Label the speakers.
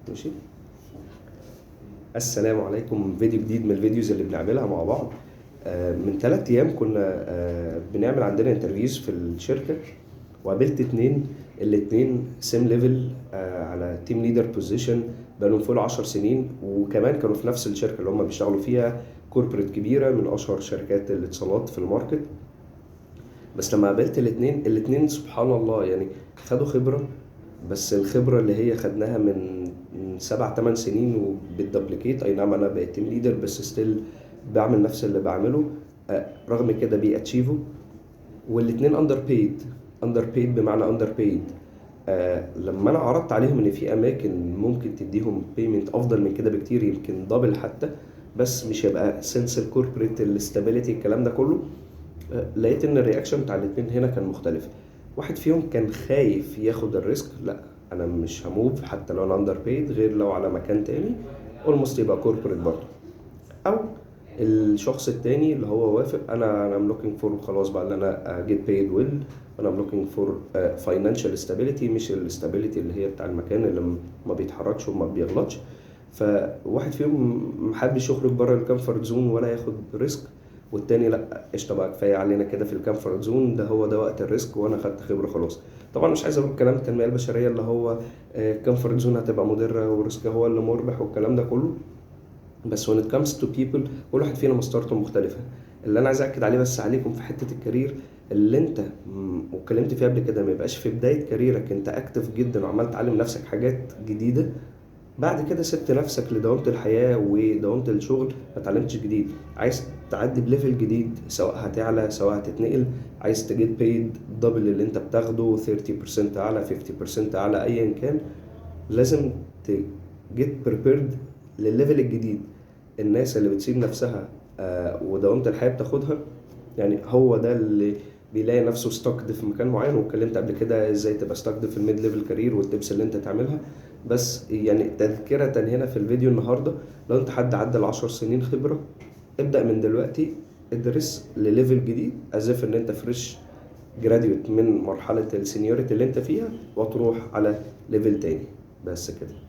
Speaker 1: ماشي. السلام عليكم. فيديو جديد من الفيديوز اللي بنعملها مع بعض. من 3 ايام كنا بنعمل عندنا انترفيوز في الشركه، وقابلت الاتنين سيم ليفل على تيم ليدر بوزيشن، بقالهم فوق 10 سنين، وكمان كانوا في نفس الشركه اللي هم بيشتغلوا فيها، كوربريت كبيره من اشهر شركات الاتصالات في الماركت. بس لما قابلت الاتنين سبحان الله يعني خدوا خبرة، بس الخبرة اللي هي خدناها من 7 8 سنين وبالدبليكيت. اي نعم انا بقيت تيم ليدر بس ستيل بعمل نفس اللي بعمله، رغم كده بيأتشيفوا. والاتنين اندر بيد بمعنى اندر بيد. لما انا عرضت عليهم ان في اماكن ممكن تديهم بيمنت افضل من كده بكتير، يمكن دبل حتى، بس مش هيبقى سنس الكوربريت الاستابيليتي الكلام ده كله، لقيت ان الرياكشن بتاع الاتنين هنا كان مختلف. واحد فيهم كان خايف ياخد الريسك، لا انا مش هموف حتى لو انا اندر بيد غير لو على مكان تاني اولموست يبقى كوربريت برضه. او الشخص التاني اللي هو وافق، انا ام لوكينج فور خلاص بقى اللي انا جيت بايد ويل، انا ام لوكينج فور فاينانشال ستابيليتي، مش الاستابيليتي اللي هي بتاع المكان اللي ما بيتحركش وما بيغلطش. فواحد فيهم محبش يخرج بره الكمفورت زون ولا ياخد ريسك، والتاني لا قشطه بقى كفايه علينا كده في الكمفورت زون، ده هو ده وقت الريسك وانا خدت خبره خلاص. طبعا مش عايز اقول كلام التنميه البشريه اللي هو الكمفورت زون هتبقى مضره والريسك هو اللي مربح والكلام ده كله، بس when it comes to people كل واحد فينا مسطرته مختلفة. اللي انا عايز اكد عليه بس عليكم في حتة الكارير اللي انت واتكلمت فيها قبل كده، ما يبقاش في بداية كاريرك انت اكتف جدا وعمال تعلم نفسك حاجات جديدة، بعد كده سبت نفسك لدوامة الحياة ودوامة الشغل ما اتعلمتش جديد. عايز تعدي بليفل جديد، سواء هتعلى سواء هتتنقل، عايز تجيت بيد دبل اللي انت بتاخده، 30% اعلى 50% اعلى ايا كان، لازم تجيت بريبيرد للليفل الجديد. الناس اللي بتسيب نفسها ودوامة الحياة بتاخدها، يعني هو ده اللي بيلاقي نفسه ستاكد في مكان معين. واتكلمت قبل كده ازاي تبقى ستاكد في الميد ليفل كارير والتبس اللي انت تعملها. بس يعني تذكرة هنا في الفيديو النهارده، لو انت حد عدى ال10 سنين خبرة، ابدأ من دلوقتي ادرس لليفل جديد ازف ان انت فريش جراديوت من مرحلة السينيوريتي اللي انت فيها، وتروح على ليفل تاني. بس كده.